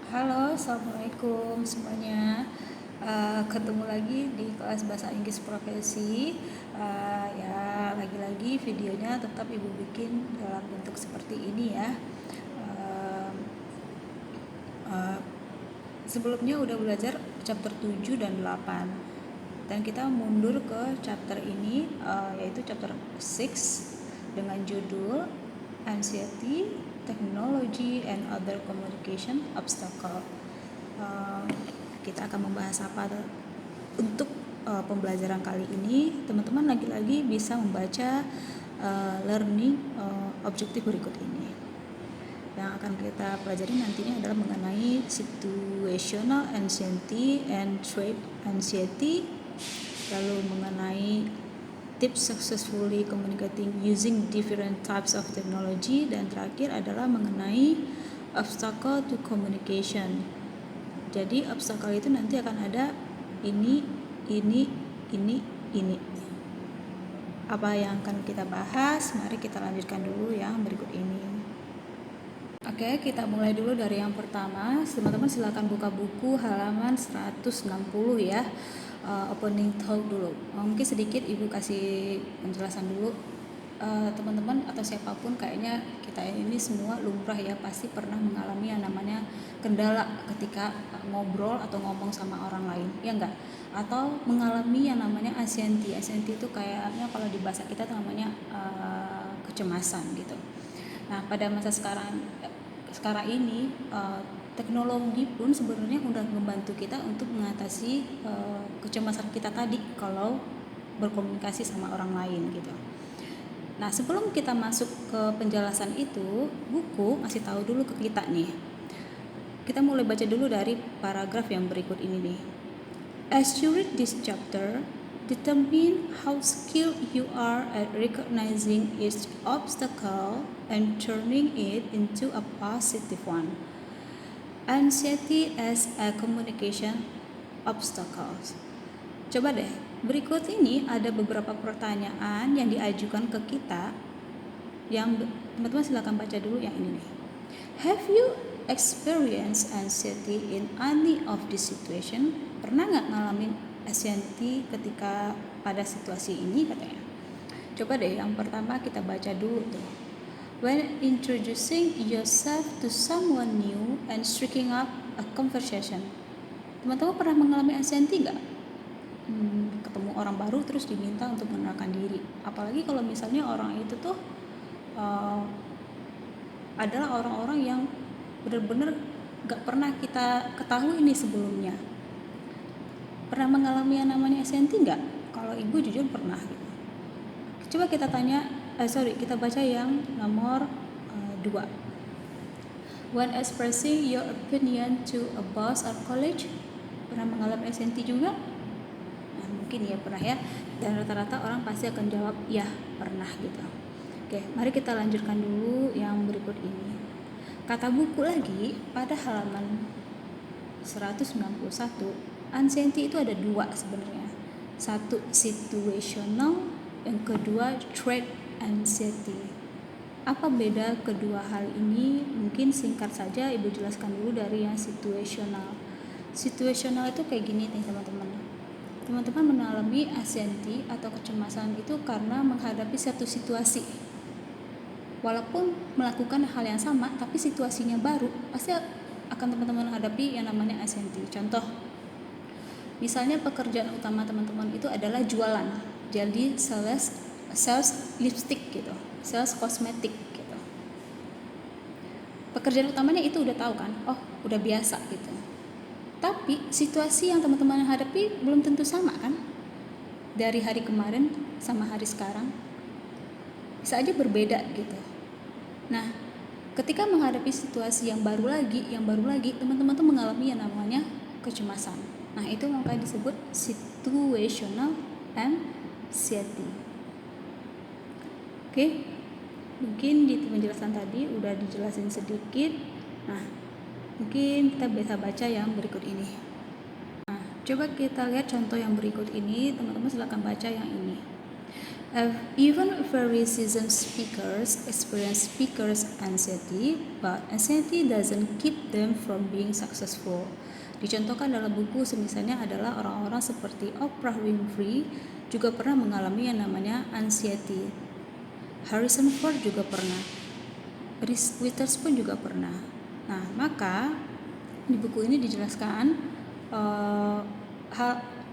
Halo, assalamualaikum semuanya. Ketemu lagi di kelas bahasa Inggris profesi. Ya, lagi-lagi videonya tetap ibu bikin dalam bentuk seperti ini ya. Uh, uh, Sebelumnya udah belajar chapter 7 dan 8, dan kita mundur ke chapter ini, yaitu chapter 6 dengan judul Anxiety, Technology and Other Communication Obstacle. Kita akan membahas apa untuk pembelajaran kali ini. Teman-teman lagi-lagi bisa membaca learning objektif berikut ini. Yang akan kita pelajari nantinya adalah mengenai situational anxiety and trait anxiety, lalu mengenai tips successfully communicating using different types of technology, dan terakhir adalah mengenai obstacle to communication. Jadi obstacle itu nanti akan ada ini. Apa yang akan kita bahas? Mari kita lanjutkan dulu yang berikut ini. Oke, kita mulai dulu dari yang pertama. Teman-teman silakan buka buku halaman 160 ya. Opening talk dulu. Mungkin sedikit ibu kasih penjelasan dulu. Teman-teman atau siapapun, kayaknya kita ini semua lumrah ya, pasti pernah mengalami yang namanya kendala ketika ngobrol atau ngomong sama orang lain, ya enggak? Atau mengalami yang namanya anxiety. Anxiety itu kayaknya kalau di bahasa kita itu namanya kecemasan gitu. Nah, pada masa sekarang ini teknologi pun sebenarnya sudah membantu kita untuk mengatasi kecemasan kita tadi kalau berkomunikasi sama orang lain gitu. Nah, sebelum kita masuk ke penjelasan itu, buku ngasih tahu dulu ke kita nih. Kita mulai baca dulu dari paragraf yang berikut ini nih. As you read this chapter, determine how skilled you are at recognizing each obstacle and turning it into a positive one. Anxiety as a communication obstacle. Coba deh, berikut ini ada beberapa pertanyaan yang diajukan ke kita, yang teman-teman silakan baca dulu yang ini nih. Have you experienced anxiety in any of this situation? Pernah nggak ngalamin anxiety ketika pada situasi ini katanya? Coba deh yang pertama kita baca dulu tuh. When introducing yourself to someone new and striking up a conversation. Teman-teman pernah mengalami anxiety nggak? Ketemu orang baru terus diminta untuk mengenalkan diri, apalagi kalau misalnya orang itu tuh adalah orang-orang yang benar-benar gak pernah kita ketahui nih sebelumnya. Pernah mengalami yang namanya anxiety nggak? Kalau ibu jujur pernah gitu. Coba kita kita baca yang nomor 2. When expressing your opinion to a boss or colleague, pernah mengalami anxiety juga? Mungkin ya pernah ya, dan rata-rata orang pasti akan jawab ya pernah gitu. Oke, mari kita lanjutkan dulu yang berikut ini. Kata buku lagi pada halaman 191, anxiety itu ada dua sebenarnya. Satu situational, yang kedua trait anxiety. Apa beda kedua hal ini? Mungkin singkat saja ibu jelaskan dulu dari yang situational. Situational itu kayak gini nih teman-teman. Teman-teman mengalami anxiety atau kecemasan itu karena menghadapi satu situasi. Walaupun melakukan hal yang sama, tapi situasinya baru, pasti akan teman-teman hadapi yang namanya anxiety. Contoh, misalnya pekerjaan utama teman-teman itu adalah jualan, jadi sales lipstick gitu, sales kosmetik gitu. Pekerjaan utamanya itu udah tahu kan, udah biasa gitu. Tapi situasi yang teman-teman hadapi belum tentu sama kan? Dari hari kemarin sama hari sekarang bisa aja berbeda gitu. Nah, ketika menghadapi situasi yang baru lagi, teman-teman tuh mengalami yang namanya kecemasan. Nah, itu makanya disebut situational anxiety. Oke, mungkin di penjelasan tadi udah dijelasin sedikit. Nah, mungkin kita bisa baca yang berikut ini. Nah, coba kita lihat contoh yang berikut ini. Teman-teman silakan baca yang ini. Even very seasoned speakers experience speakers anxiety, but anxiety doesn't keep them from being successful. Dicontohkan dalam buku semisalnya adalah orang-orang seperti Oprah Winfrey juga pernah mengalami yang namanya anxiety. Harrison Ford juga pernah. Reese Witherspoon juga pernah. Nah, maka di buku ini dijelaskan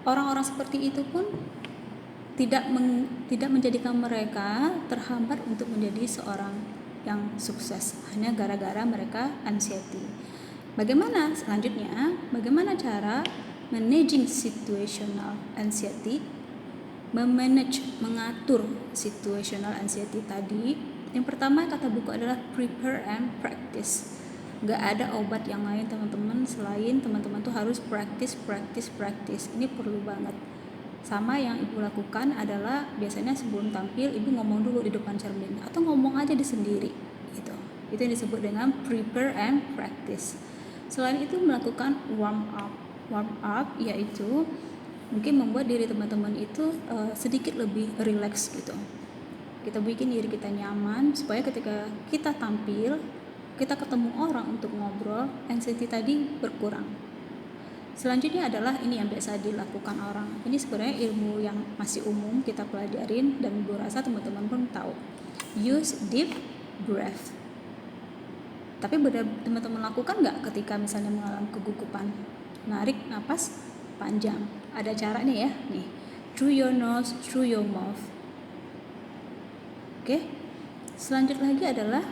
orang-orang seperti itu pun tidak menjadikan mereka terhambat untuk menjadi seorang yang sukses hanya gara-gara mereka anxiety. Bagaimana selanjutnya? Bagaimana cara managing situational anxiety? Mengatur situational anxiety tadi. Yang pertama kata buku adalah prepare and practice. Gak ada obat yang lain teman-teman selain teman-teman tuh harus practice. Ini perlu banget. Sama yang ibu lakukan adalah biasanya sebelum tampil ibu ngomong dulu di depan cermin atau ngomong aja di sendiri gitu. Itu yang disebut dengan prepare and practice. Selain itu melakukan warm up yaitu mungkin membuat diri teman-teman itu sedikit lebih rileks gitu. Kita bikin diri kita nyaman supaya ketika kita tampil, kita ketemu orang untuk ngobrol, anxiety tadi berkurang. Selanjutnya adalah ini yang biasa dilakukan orang. Ini sebenarnya ilmu yang masih umum kita pelajarin dan gue rasa teman-teman pun tahu. Use deep breath. Tapi benar teman-teman lakukan nggak ketika misalnya mengalami kegugupan? Narik napas panjang. Ada caranya ya, nih. Through your nose, through your mouth. Oke. Selanjutnya lagi adalah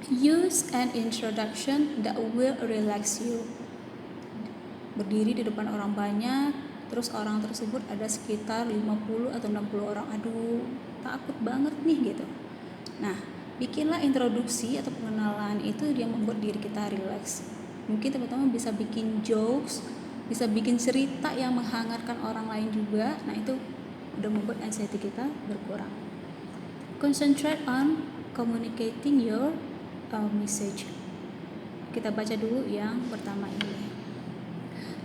use an introduction that will relax you. Berdiri di depan orang banyak, terus orang tersebut ada sekitar 50 atau 60 orang. Aduh, takut banget nih gitu. Nah, bikinlah introduksi atau pengenalan itu yang membuat diri kita relax. Mungkin teman-teman bisa bikin jokes, bisa bikin cerita yang menghangatkan orang lain juga. Nah, itu udah membuat anxiety kita berkurang. Concentrate on communicating your message. Kita baca dulu yang pertama ini.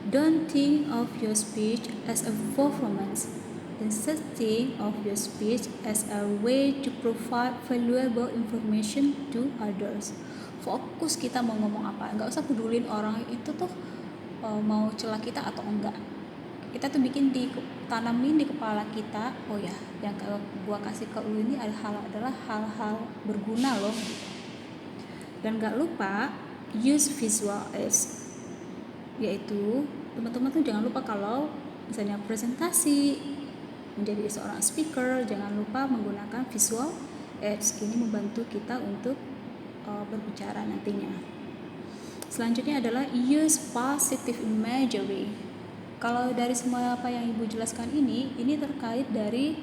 Don't think of your speech as a performance. Instead, think of your speech as a way to provide valuable information to others. Fokus kita mau ngomong apa, nggak usah pedulin orang itu tuh mau celah kita atau enggak. Kita tuh tanamin di kepala kita, oh ya, yang kalau gua kasih ke lu ini adalah hal-hal berguna loh. Dan nggak lupa use visual aids, yaitu teman-teman tuh jangan lupa kalau misalnya presentasi menjadi seorang speaker, jangan lupa menggunakan visual aids. Ini membantu kita untuk berbicara nantinya. Selanjutnya adalah use positive imagery. Kalau dari semua apa yang ibu jelaskan ini terkait dari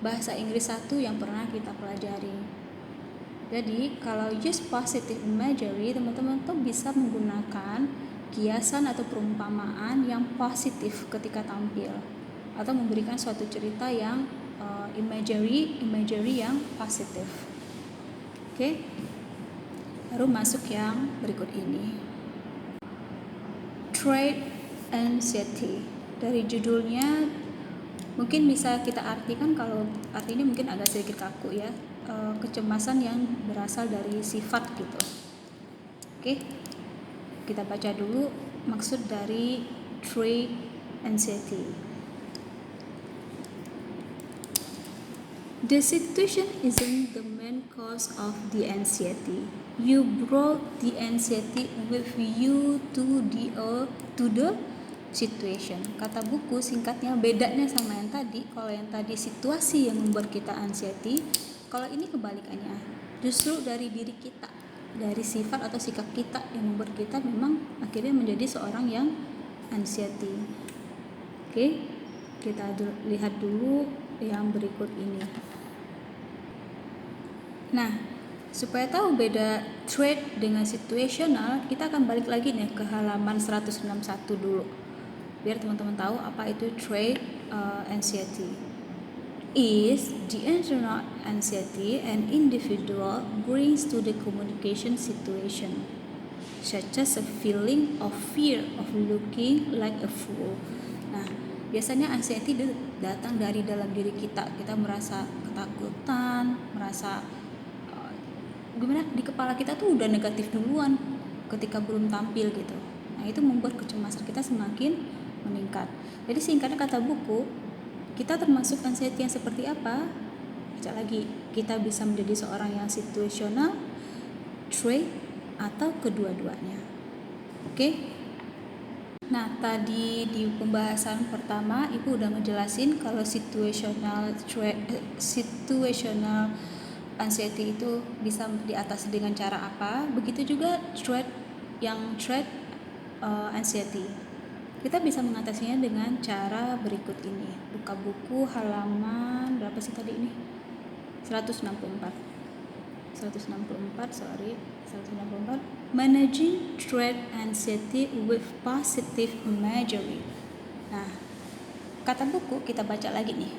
bahasa Inggris 1 yang pernah kita pelajari. Jadi kalau use positive imagery, teman-teman tuh bisa menggunakan kiasan atau perumpamaan yang positif ketika tampil atau memberikan suatu cerita yang imagery yang positif. Oke. Baru masuk yang berikut ini. Trait anxiety. Dari judulnya mungkin bisa kita artikan, kalau artinya mungkin agak sedikit kaku ya, kecemasan yang berasal dari sifat gitu. Oke. Kita baca dulu maksud dari trait anxiety. The situation isn't the main cause of the anxiety. You brought the anxiety with you to the situation. Kata buku singkatnya bedanya sama yang tadi. Kalau yang tadi situasi yang membuat kita anxiety, kalau ini kebalikannya. Justru dari diri kita, dari sifat atau sikap kita yang membuat kita memang akhirnya menjadi seorang yang anxiety. Oke, kita lihat dulu yang berikut ini. Nah, supaya tahu beda trait dengan situational, kita akan balik lagi nih ke halaman 161 dulu, biar teman-teman tahu apa itu trait anxiety. Is the internal anxiety an individual brings to the communication situation, such as a feeling of fear of looking like a fool. Nah, biasanya anxiety datang dari dalam diri kita. Kita merasa ketakutan, merasa gimana, di kepala kita tuh udah negatif duluan ketika belum tampil gitu. Nah, itu membuat kecemasan kita semakin meningkat. Jadi singkatnya kata buku, kita termasuk anxiety yang seperti apa? Baca lagi, kita bisa menjadi seorang yang situasional, trait, atau kedua-duanya. Oke? Nah, tadi di pembahasan pertama Ibu udah ngejelasin kalau situational anxiety itu bisa diatasi dengan cara apa. Begitu juga trait anxiety. Kita bisa mengatasinya dengan cara berikut ini. Buka buku halaman berapa sih tadi ini? 164. Managing trait anxiety with positive imagery. Nah, kata buku kita baca lagi nih.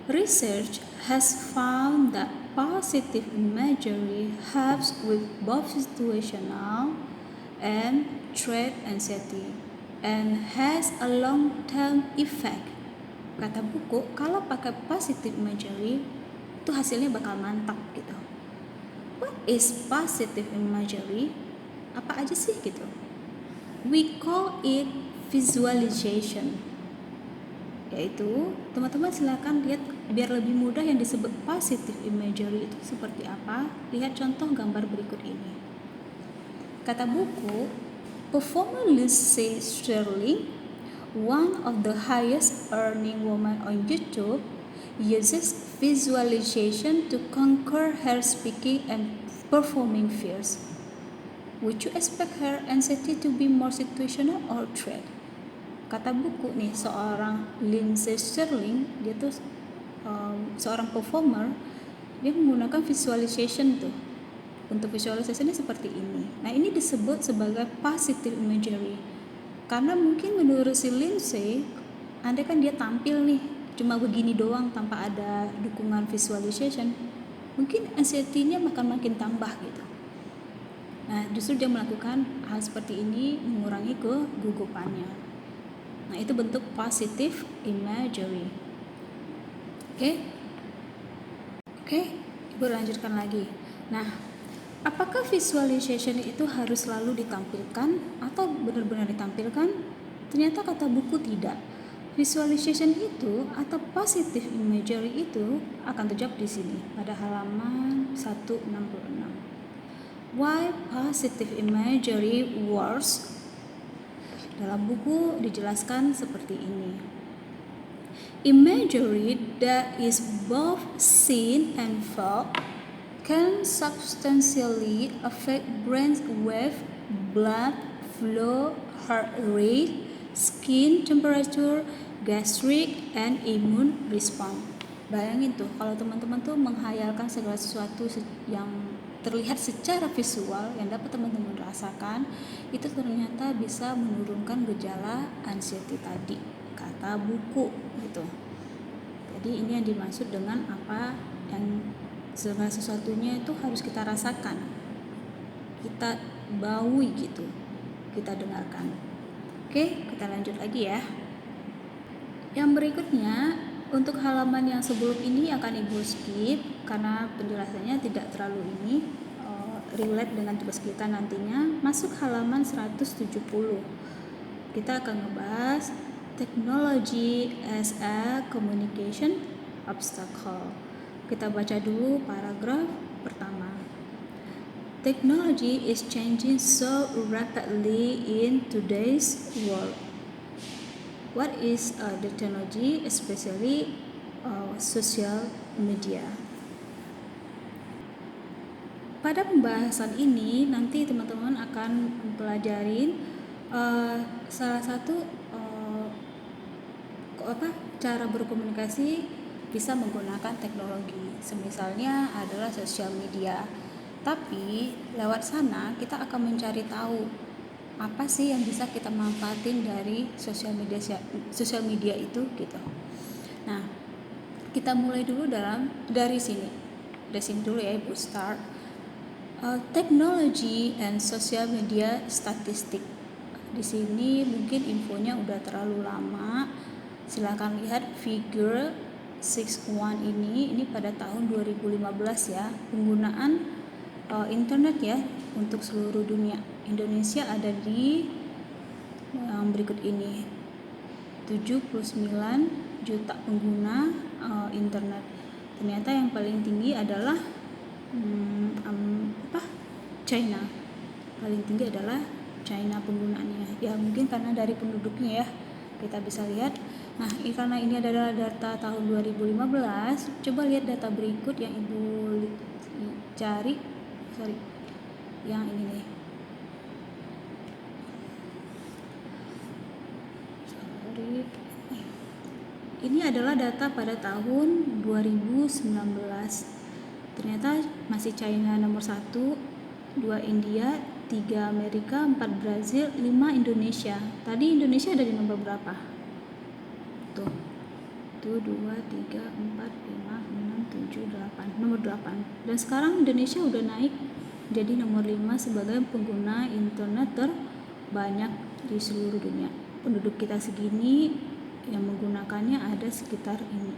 Research has found that positive imagery helps with both situational and trait anxiety and has a long-term effect. Kata buku, kalau pakai positive imagery itu hasilnya bakal mantap gitu. What is positive imagery? Apa aja sih gitu? We call it visualization. Yaitu, teman-teman silakan lihat biar lebih mudah yang disebut positive imagery itu seperti apa. Lihat contoh gambar berikut ini. Kata buku, performer Lindsay Sterling, one of the highest earning women on YouTube, uses visualization to conquer her speaking and performing fears. Would you expect her anxiety to be more situational or trait? Kata buku nih, seorang Lindsay Sterling, dia tuh seorang performer, dia menggunakan visualization tuh. Untuk visualisasinya seperti ini. Nah, ini disebut sebagai positive imagery. Karena mungkin menurut si Lindsay, andai kan dia tampil nih cuma begini doang tanpa ada dukungan visualization, mungkin anxiety-nya makin tambah gitu. Nah, justru dia melakukan hal seperti ini mengurangi kegugupannya. Nah, itu bentuk positive imagery. Oke, Ibu lanjutkan lagi. Nah, apakah visualization itu harus selalu ditampilkan atau benar-benar ditampilkan? Ternyata kata buku tidak. Visualization itu atau positive imagery itu akan terjawab di sini pada halaman 166. Why positive imagery works? Dalam buku dijelaskan seperti ini. Imagery that is both seen and felt can substantially affect brain wave, blood flow, heart rate, skin temperature, gastric, and immune response. Bayangin tuh, kalau teman-teman tuh menghayalkan segala sesuatu yang terlihat secara visual yang dapat teman-teman rasakan, itu ternyata bisa menurunkan gejala anxiety tadi, kata buku gitu. Jadi ini yang dimaksud dengan apa yang segala sesuatunya itu harus kita rasakan, kita baui gitu, kita dengarkan. Oke, kita lanjut lagi ya. Yang berikutnya, untuk halaman yang sebelum ini akan Ibu skip karena penjelasannya tidak terlalu relate dengan tugas kita nantinya. Masuk halaman 170. Kita akan ngebahas technology as a communication obstacle. Kita baca dulu paragraf pertama. Technology is changing so rapidly in today's world. What is the technology, especially social media? Pada pembahasan ini nanti teman-teman akan mempelajari salah satu cara berkomunikasi bisa menggunakan teknologi. Semisalnya adalah sosial media. Tapi lewat sana kita akan mencari tahu apa sih yang bisa kita manfaatin dari sosial media itu gitu. Nah, kita mulai dulu dari sini. Dari sini dulu ya Ibu, start. Technology and social media statistic. Di sini mungkin infonya udah terlalu lama. Silakan lihat figure 61 ini pada tahun 2015 ya. Penggunaan internet ya untuk seluruh dunia. Indonesia ada di yang berikut ini. 79 juta pengguna internet. Ternyata yang paling tinggi adalah China. Paling tinggi adalah China penggunaannya. Ya mungkin karena dari penduduknya ya. Kita bisa lihat. Nah, karena ini adalah data tahun 2015, coba lihat data berikut yang Ibu cari. Yang ini nih. Ini adalah data pada tahun 2019. Ternyata masih China nomor 1, 2 India, 3 Amerika, 4 Brazil, 5 Indonesia. Tadi Indonesia ada di nomor berapa? Tuh 2, 3, 4, 5, 6, 7, 8. Nomor 8. Dan sekarang Indonesia udah naik jadi nomor 5 sebagai pengguna internet terbanyak di seluruh dunia. Penduduk kita segini yang menggunakannya ada sekitar ini.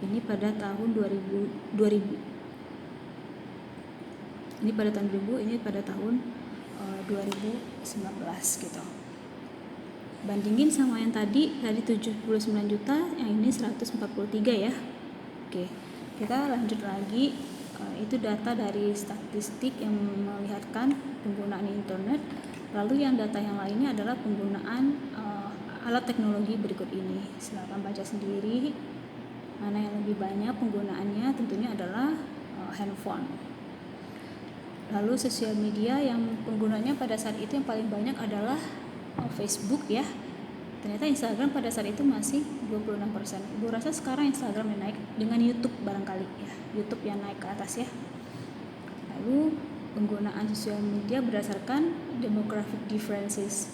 Ini pada tahun 2000. Ini pada tahun 2000, ini pada tahun 2019 gitu. Bandingin sama yang tadi 79 juta, yang ini 143 ya. Oke, kita lanjut lagi. Itu data dari statistik yang melihatkan penggunaan internet. Lalu yang data yang lainnya adalah penggunaan alat teknologi berikut ini. Silakan baca sendiri mana yang lebih banyak penggunaannya. Tentunya adalah handphone. Lalu sosial media yang penggunanya pada saat itu yang paling banyak adalah Facebook ya. Ternyata Instagram pada saat itu masih 26%. Ibu rasa sekarang Instagram yang naik dengan YouTube barangkali ya. YouTube yang naik ke atas ya. Lalu penggunaan sosial media berdasarkan demographic differences.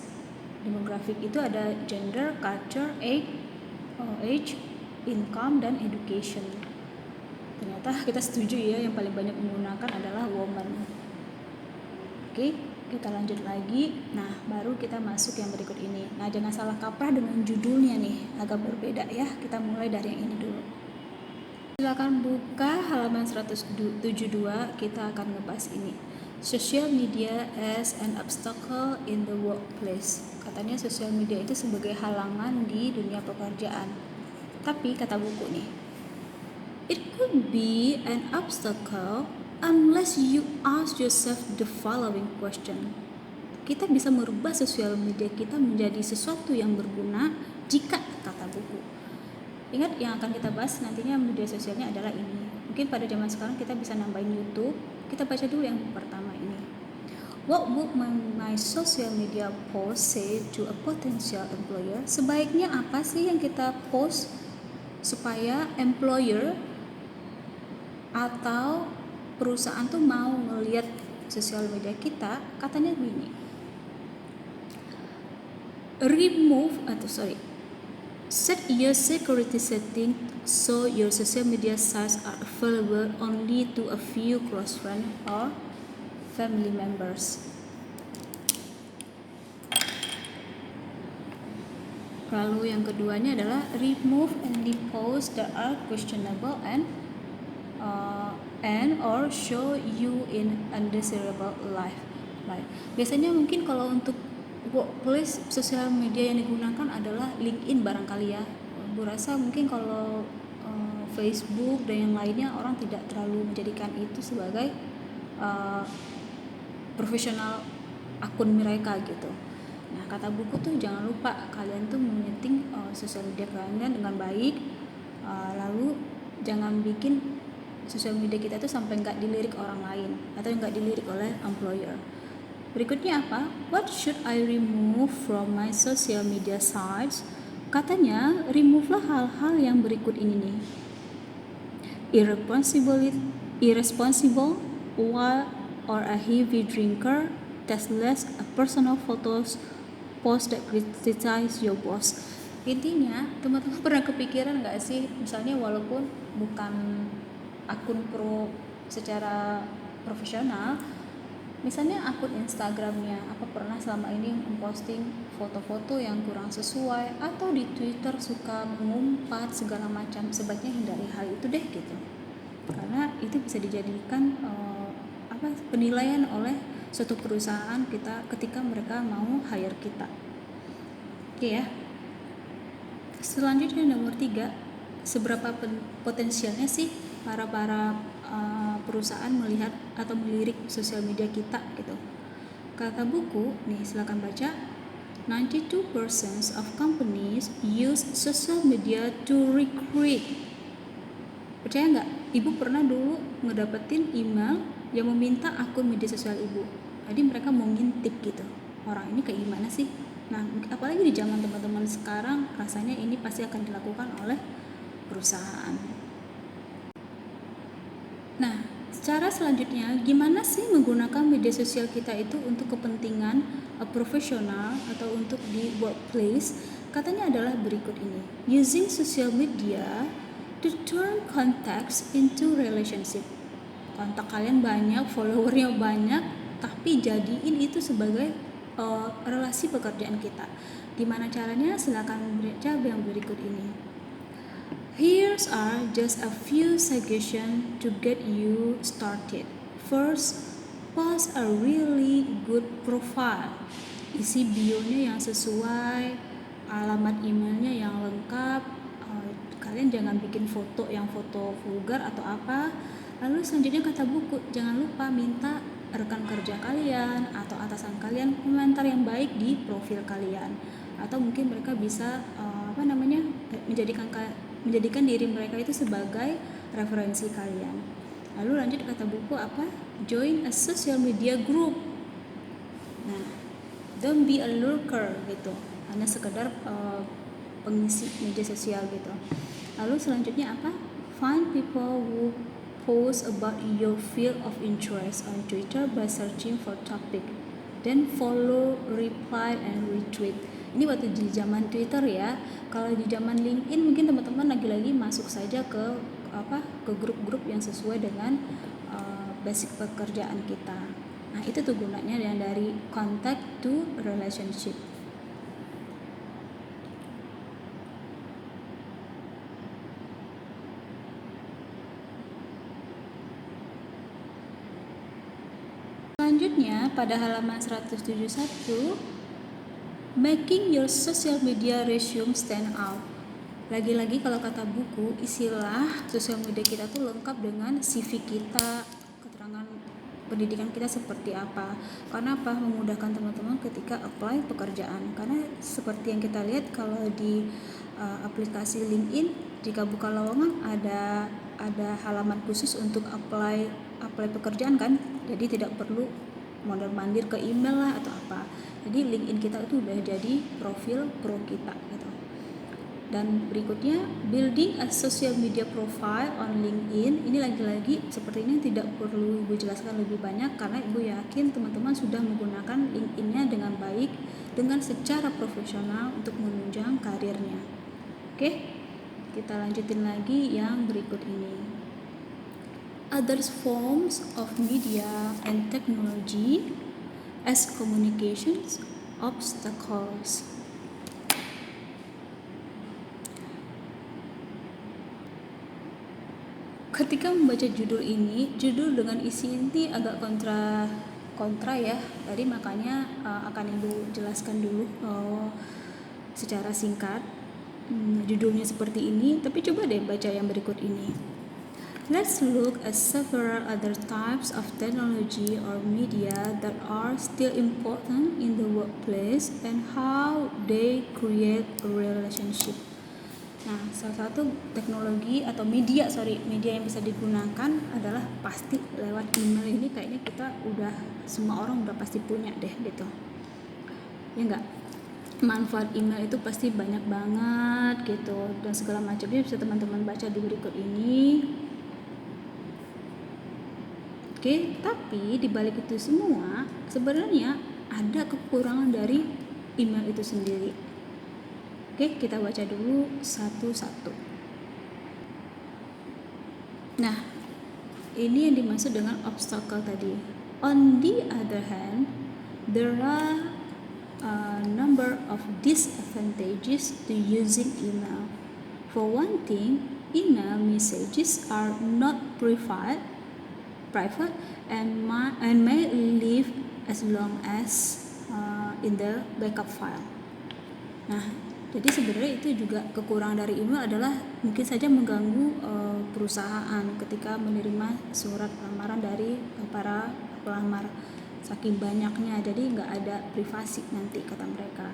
Demographic itu ada gender, culture, age, income, dan education. Ternyata kita setuju ya, yang paling banyak menggunakan adalah woman. Oke, kita lanjut lagi. Nah, baru kita masuk yang berikut ini. Nah, jangan salah kaprah dengan judulnya nih, agak berbeda ya. Kita mulai dari yang ini dulu. Silakan buka halaman 172, kita akan ngebahas ini. Social media as an obstacle in the workplace. Katanya sosial media itu sebagai halangan di dunia pekerjaan. Tapi kata buku nih, it could be an obstacle unless you ask yourself the following question. Kita bisa merubah sosial media kita menjadi sesuatu yang berguna jika, kata buku. Ingat yang akan kita bahas nantinya media sosialnya adalah ini. Mungkin pada zaman sekarang kita bisa nambahin YouTube. Kita baca dulu yang pertama ini. What would my social media post say to a potential employer? Sebaiknya apa sih yang kita post supaya employer atau perusahaan tuh mau ngelihat sosial media kita? Katanya begini, set your security setting so your social media sites are available only to a few close friends or family members. Lalu yang keduanya adalah remove any posts that are questionable and or show you in undesirable life. Biasanya mungkin kalau untuk workplace, sosial media yang digunakan adalah LinkedIn barangkali ya. Bu rasa mungkin kalau Facebook dan yang lainnya orang tidak terlalu menjadikan itu sebagai profesional akun mereka gitu. Nah, kata buku tuh jangan lupa kalian tuh menyeting sosial media kalian dengan baik. Lalu jangan bikin sosial media kita tuh sampai nggak dilirik orang lain atau nggak dilirik oleh employer. Berikutnya apa? What should I remove from my social media sites? Katanya remove-lah hal-hal yang berikut ini nih. Irresponsible or a heavy drinker, tasteless, personal photos, post that criticize your boss. Intinya, teman-teman pernah kepikiran nggak sih, misalnya walaupun bukan akun pro secara profesional, Misalnya akun Instagramnya, apa pernah selama ini memposting foto-foto yang kurang sesuai, atau di Twitter suka mengumpat segala macam, sebaiknya hindari hal itu deh gitu. Karena itu bisa dijadikan penilaian oleh suatu perusahaan kita ketika mereka mau hire kita. Oke ya. Selanjutnya nomor 3, seberapa potensialnya sih para perusahaan melihat atau melirik sosial media kita gitu. Kata buku nih, silakan baca. 92% of companies use social media to recruit. Percaya nggak? Ibu pernah dulu ngedapetin email yang meminta akun media sosial ibu. Jadi mereka mau ngintip gitu, orang ini kayak gimana sih. Nah, apalagi di zaman teman-teman sekarang, rasanya ini pasti akan dilakukan oleh perusahaan. Nah, cara selanjutnya, gimana sih menggunakan media sosial kita itu untuk kepentingan profesional atau untuk di workplace? Katanya adalah berikut ini. Using social media to turn contacts into relationship. Kontak kalian banyak, followernya banyak, tapi jadiin itu sebagai relasi pekerjaan kita. Gimana caranya? Silakan baca yang berikut ini. Here's are just a few suggestions to get you started. First, post a really good profile. Isi bio-nya yang sesuai, alamat emailnya yang lengkap. Kalian jangan bikin foto yang foto vulgar atau apa. Lalu selanjutnya kata buku, jangan lupa minta rekan kerja kalian atau atasan kalian komentar yang baik di profil kalian, atau mungkin mereka bisa menjadikan diri mereka itu sebagai referensi kalian. Lalu lanjut kata buku apa? Join a social media group. Nah, don't be a lurker gitu, hanya sekedar pengisi media sosial gitu. Lalu selanjutnya apa? Find people who post about your field of interest on Twitter by searching for topic, then follow, reply, and retweet. Ini waktu di zaman Twitter ya. Kalau di zaman LinkedIn mungkin teman-teman lagi-lagi masuk saja ke grup-grup yang sesuai dengan basic pekerjaan kita. Nah, itu tuh gunanya yang dari contact to relationship. Selanjutnya pada halaman 171, making your social media resume stand out. Lagi-lagi kalau kata buku, istilah sosial media kita tuh lengkap dengan CV kita, keterangan pendidikan kita seperti apa. Karena apa? Memudahkan teman-teman ketika apply pekerjaan. Karena seperti yang kita lihat kalau di aplikasi LinkedIn, jika buka lowongan ada halaman khusus untuk apply pekerjaan kan. Jadi tidak perlu mondar-mandir ke email lah atau apa. Jadi LinkedIn kita itu udah jadi profil pro kita gitu. Dan berikutnya, building a social media profile on LinkedIn. Ini lagi-lagi seperti ini tidak perlu Ibu jelaskan lebih banyak, karena Ibu yakin teman-teman sudah menggunakan LinkedIn-nya dengan baik, dengan secara profesional untuk menunjang karirnya. Oke, kita lanjutin lagi yang berikut ini. Other forms of media and technology as communications obstacles. Ketika membaca judul ini, judul dengan isi inti agak kontra ya. Tadi makanya akan Ibu jelaskan dulu secara singkat. Judulnya seperti ini, tapi coba deh baca yang berikut ini. Let's look at several other types of technology or media that are still important in the workplace and how they create a relationship. Nah, salah satu teknologi atau media yang bisa digunakan adalah pasti lewat email. Ini kayaknya kita semua orang udah pasti punya deh gitu. Ya enggak? Manfaat email itu pasti banyak banget gitu, dan segala macamnya bisa teman-teman baca di berikut ini. Oke, tapi di balik itu semua sebenarnya ada kekurangan dari email itu sendiri. Oke, kita baca dulu satu-satu. Nah, ini yang dimaksud dengan obstacle tadi. On the other hand, there are a number of disadvantages to using email. For one thing, email messages are not private and may live as long as in the backup file. Nah, jadi sebenarnya itu juga kekurangan dari email adalah mungkin saja mengganggu perusahaan ketika menerima surat lamaran dari para pelamar, saking banyaknya, jadi nggak ada privasi nanti kata mereka.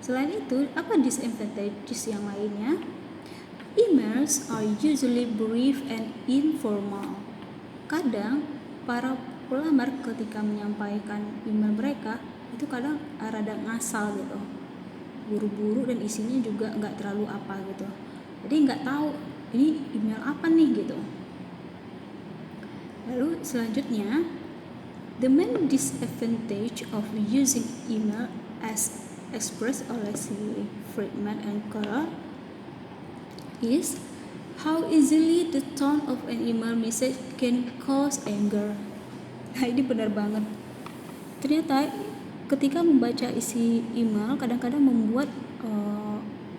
Selain itu, apa disadvantages yang lainnya? Emails are usually brief and informal. Kadang para pelamar ketika menyampaikan email mereka itu kadang rada ngasal gitu, buru-buru, dan isinya juga nggak terlalu apa gitu, jadi nggak tahu ini email apa nih gitu. Lalu selanjutnya, the main disadvantage of using email as expressed oleh si Friedman and Carroll is how easily the tone of an email message can cause anger. Nah, ini benar banget. Ternyata ketika membaca isi email kadang-kadang membuat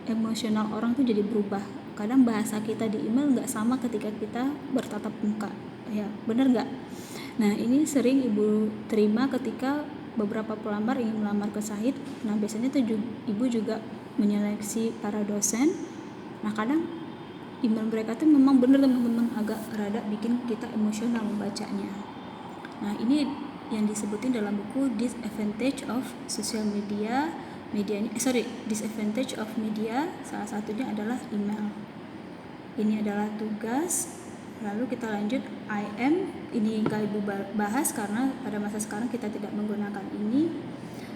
emosional orang tuh jadi berubah. Kadang bahasa kita di email nggak sama ketika kita bertatap muka. Ya, benar nggak? Nah, ini sering ibu terima ketika beberapa pelamar ingin melamar ke Syahid. Nah, biasanya tuh ibu juga menyeleksi para dosen. Nah, kadang email mereka tuh memang benar teman-teman agak rada bikin kita emosional membacanya. Nah, ini yang disebutin dalam buku Disadvantage of Social Media. Disadvantage of Media, salah satunya adalah email. Ini adalah tugas. Lalu kita lanjut IM. Ini gak ibu bahas karena pada masa sekarang kita tidak menggunakan ini.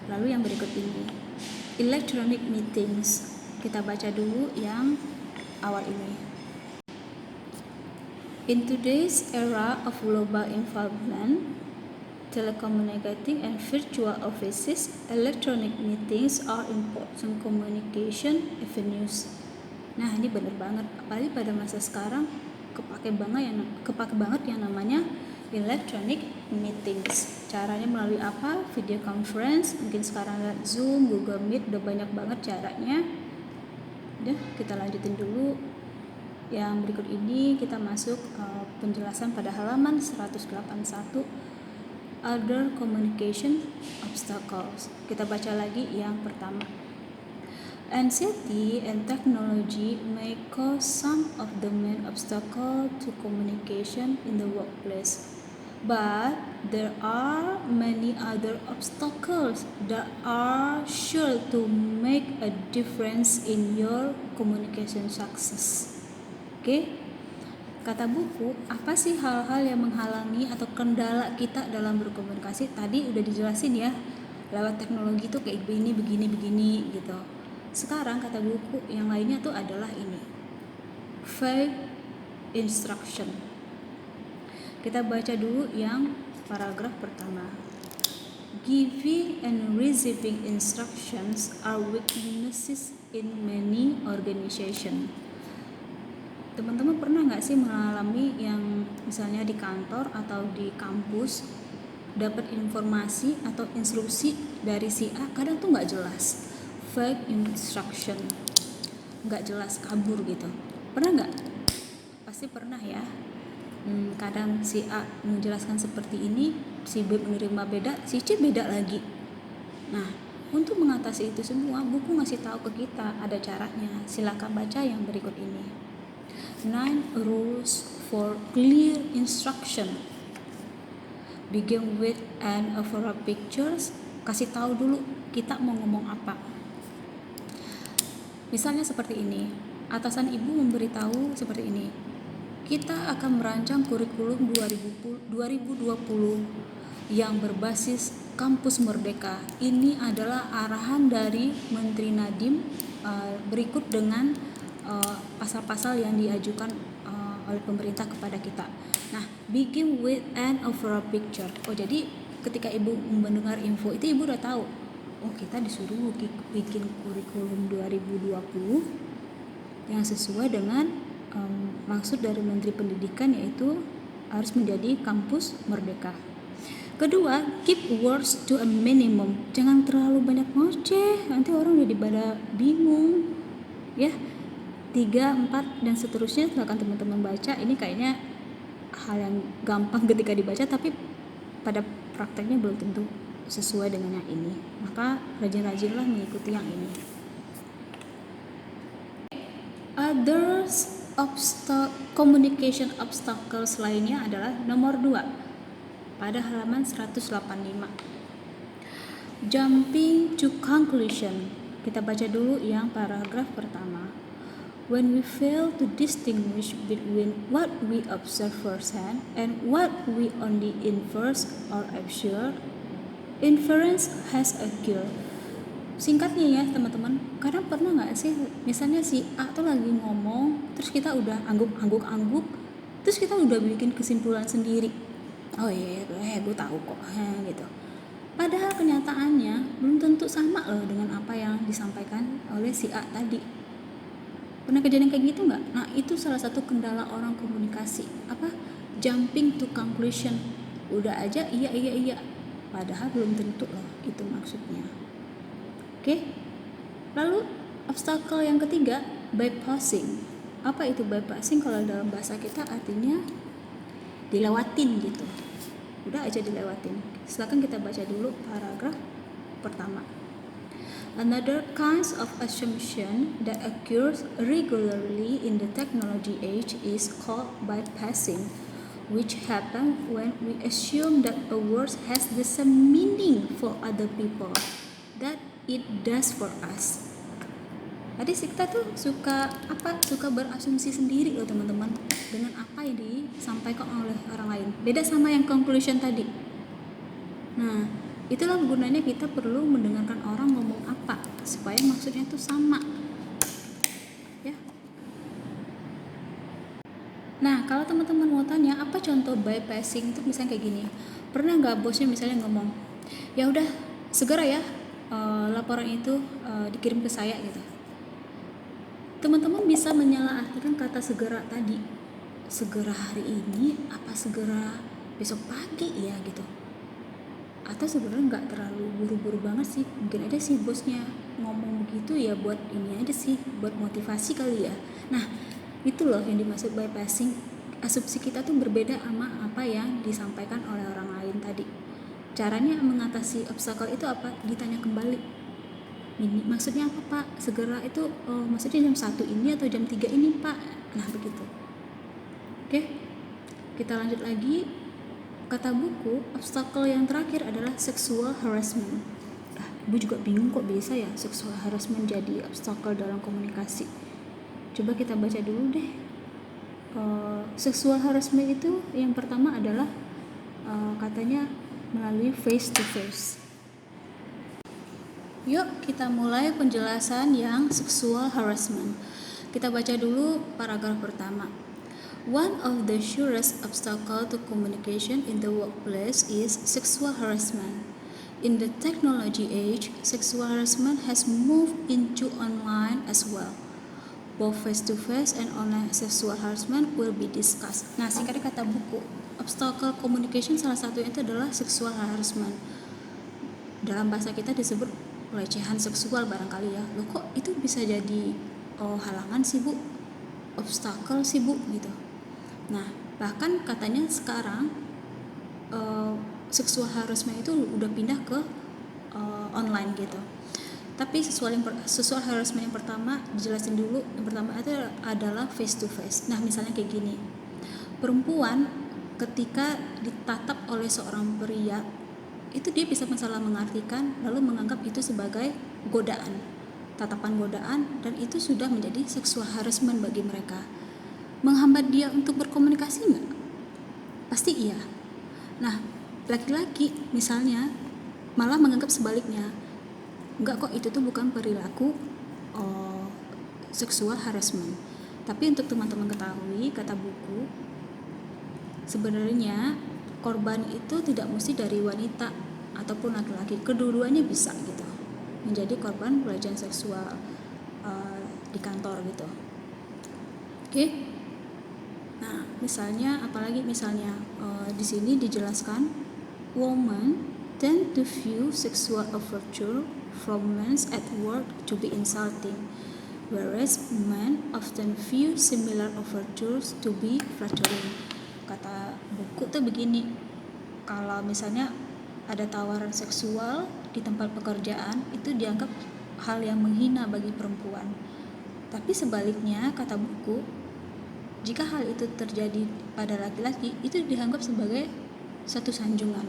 Lalu yang berikut ini, electronic meetings. Kita baca dulu yang awal ini. In today's era of global involvement, telecommunicating and virtual offices, electronic meetings are important communication avenues. Nah, ini benar banget, apalagi pada masa sekarang kepake banget yang namanya electronic meetings. Caranya melalui apa? Video conference, mungkin sekarang ada Zoom, Google Meet, udah banyak banget caranya. Udah, kita lanjutin dulu. Yang berikut ini kita masuk penjelasan pada halaman 181, other communication obstacles. Kita baca lagi yang pertama. Anxiety and technology may cause some of the main obstacles to communication in the workplace, but there are many other obstacles that are sure to make a difference in your communication success. Oke, kata buku, apa sih hal-hal yang menghalangi atau kendala kita dalam berkomunikasi? Tadi udah dijelasin ya, lewat teknologi tuh kayak begini gitu. Sekarang kata buku yang lainnya tuh adalah ini, vague instruction. Kita baca dulu yang paragraf pertama. Giving and receiving instructions are weaknesses in many organizations. Teman-teman pernah nggak sih mengalami yang misalnya di kantor atau di kampus dapat informasi atau instruksi dari si A, kadang tuh nggak jelas, vague instruction, nggak jelas, kabur gitu. Pernah nggak? Pasti pernah ya. Kadang si A menjelaskan seperti ini, si B menerima beda, si C beda lagi. Nah, untuk mengatasi itu semua, buku ngasih tahu ke kita ada caranya. Silakan baca yang berikut ini. 9 rules for clear instruction. Begin with an overall pictures. Kasih tahu dulu kita mau ngomong apa. Misalnya seperti ini. Atasan ibu memberitahu seperti ini. Kita akan merancang kurikulum 2020 yang berbasis kampus merdeka. Ini adalah arahan dari Menteri Nadiem berikut dengan pasal-pasal yang diajukan oleh pemerintah kepada kita. Nah, begin with an overall picture. Oh, jadi ketika ibu mendengar info itu, ibu udah tahu, oh kita disuruh bikin kurikulum 2020 yang sesuai dengan maksud dari Menteri Pendidikan, yaitu harus menjadi kampus merdeka. Kedua, keep words to a minimum. Jangan terlalu banyak ngoceh, nanti orang udah pada bingung. Ya. 3, 4 dan seterusnya silakan teman-teman baca. Ini kayaknya hal yang gampang ketika dibaca, tapi pada prakteknya belum tentu sesuai dengan yang ini. Maka rajin-rajinlah mengikuti yang ini. Others communication obstacles lainnya adalah nomor 2 pada halaman 185. Jumping to conclusion. Kita baca dulu yang paragraf pertama. When we fail to distinguish between what we observe firsthand and what we only infer or observe, inference has occurred. Singkatnya ya teman-teman, kadang pernah nggak sih misalnya si A tuh lagi ngomong, terus kita udah angguk, terus kita udah bikin kesimpulan sendiri. Oh iya, gue tahu kok, gitu. Padahal kenyataannya belum tentu sama loh dengan apa yang disampaikan oleh si A tadi. Pernah kejadian kayak gitu nggak? Nah itu salah satu kendala orang komunikasi. Apa? Jumping to conclusion. Udah aja iya. Padahal belum tentu loh itu maksudnya. Oke? Lalu obstacle yang ketiga, bypassing. Apa itu bypassing? Kalau dalam bahasa kita artinya dilewatin gitu. Udah aja dilewatin. Silakan kita baca dulu paragraf pertama. Another kinds of assumption that occurs regularly in the technology age is called bypassing, which happen when we assume that a word has the same meaning for other people that it does for us. Jadi kita tuh suka berasumsi sendiri loh teman-teman dengan apa yang disampaikan oleh orang lain. Beda sama yang conclusion tadi. Nah, itulah gunanya kita perlu mendengarkan orang ngomong apa supaya maksudnya tuh sama. Ya. Nah, kalau teman-teman mau tanya apa contoh bypassing itu misalnya kayak gini. Pernah nggak bosnya misalnya ngomong, ya udah segera ya laporan itu dikirim ke saya gitu. Teman-teman bisa menyalahkan kata segera tadi. Segera hari ini apa segera besok pagi ya gitu. Atau sebenarnya nggak terlalu buru-buru banget sih. Mungkin aja sih bosnya ngomong begitu ya buat ini aja sih, buat motivasi kali ya. Nah, itu loh yang dimaksud bypassing. Asumsi kita tuh berbeda sama apa yang disampaikan oleh orang lain tadi. Caranya mengatasi obstacle itu apa? Ditanya kembali. Ini maksudnya apa Pak? Segera itu maksudnya jam 1 ini atau jam 3 ini Pak? Nah begitu. Oke, kita lanjut lagi. Kata buku, obstacle yang terakhir adalah sexual harassment. Ibu juga bingung kok bisa ya sexual harassment jadi obstacle dalam komunikasi. Coba kita baca dulu deh. Sexual harassment itu yang pertama adalah katanya melalui face to face. Yuk kita mulai penjelasan yang sexual harassment. Kita baca dulu paragraf pertama. One of the surest obstacles to communication in the workplace is sexual harassment. In the technology age, sexual harassment has moved into online as well. Both face-to-face and online sexual harassment will be discussed. Nah, singkatnya kata buku, obstacle communication salah satunya itu adalah sexual harassment. Dalam bahasa kita disebut pelecehan seksual barangkali ya. Loh kok itu bisa jadi halangan sih Bu? Obstacle sih Bu gitu. Nah, bahkan katanya sekarang sexual harassment itu udah pindah ke online gitu. Tapi sexual harassment yang pertama dijelasin dulu. Yang pertama itu adalah face to face. Nah, misalnya kayak gini. Perempuan ketika ditatap oleh seorang pria itu dia bisa salah mengartikan lalu menganggap itu sebagai godaan, tatapan godaan, dan itu sudah menjadi sexual harassment bagi mereka. Menghambat dia untuk berkomunikasi nggak? Pasti iya. Nah, laki-laki misalnya malah menganggap sebaliknya, enggak kok itu tuh bukan perilaku sexual harassment. Tapi untuk teman-teman ketahui, kata buku, sebenarnya korban itu tidak mesti dari wanita ataupun laki-laki, kedua-duanya bisa gitu menjadi korban pelecehan seksual di kantor gitu. Oke. Nah, misalnya apalagi misalnya di sini dijelaskan women tend to view sexual overture from men at work to be insulting, whereas men often view similar overtures to be flattering. Kata buku tuh begini, kalau misalnya ada tawaran seksual di tempat pekerjaan itu dianggap hal yang menghina bagi perempuan. Tapi sebaliknya, kata buku, jika hal itu terjadi pada laki-laki itu dianggap sebagai satu sanjungan.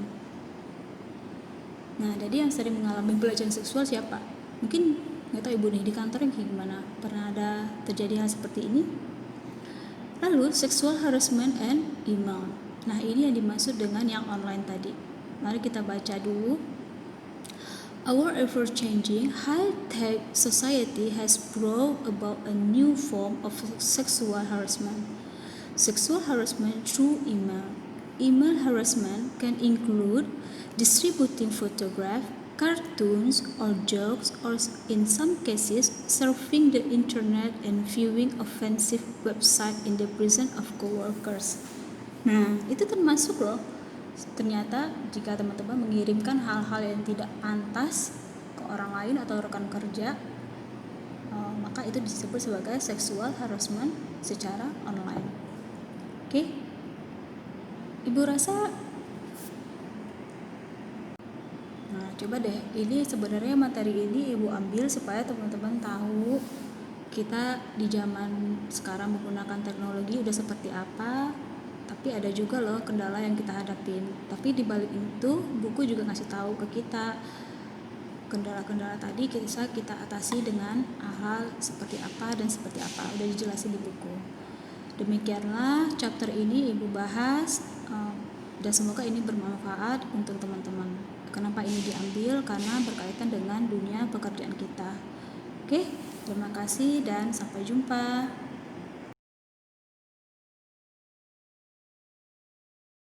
Nah, jadi yang sering mengalami pelecehan seksual siapa? Mungkin nggak tahu ibu nih di kantor gimana, pernah ada terjadi hal seperti ini? Lalu sexual harassment and email. Nah, ini yang dimaksud dengan yang online tadi. Mari kita baca dulu. Our ever-changing high-tech society has brought about a new form of sexual harassment. Sexual harassment through email. Email harassment can include distributing photographs, cartoons, or jokes, or in some cases, surfing the internet and viewing offensive websites in the presence of coworkers. Nah, itu termasuk loh. Ternyata jika teman-teman mengirimkan hal-hal yang tidak pantas ke orang lain atau rekan kerja, maka itu disebut sebagai sexual harassment secara online. Oke? Ibu rasa, nah coba deh, ini sebenarnya materi ini ibu ambil supaya teman-teman tahu kita di zaman sekarang menggunakan teknologi udah seperti apa. Tapi ada juga loh kendala yang kita hadapin. Tapi di balik itu buku juga ngasih tahu ke kita kendala-kendala tadi bisa kita atasi dengan hal seperti apa dan seperti apa. Udah dijelasin di buku. Demikianlah chapter ini ibu bahas dan semoga ini bermanfaat untuk teman-teman. Kenapa ini diambil? Karena berkaitan dengan dunia pekerjaan kita. Oke, terima kasih dan sampai jumpa.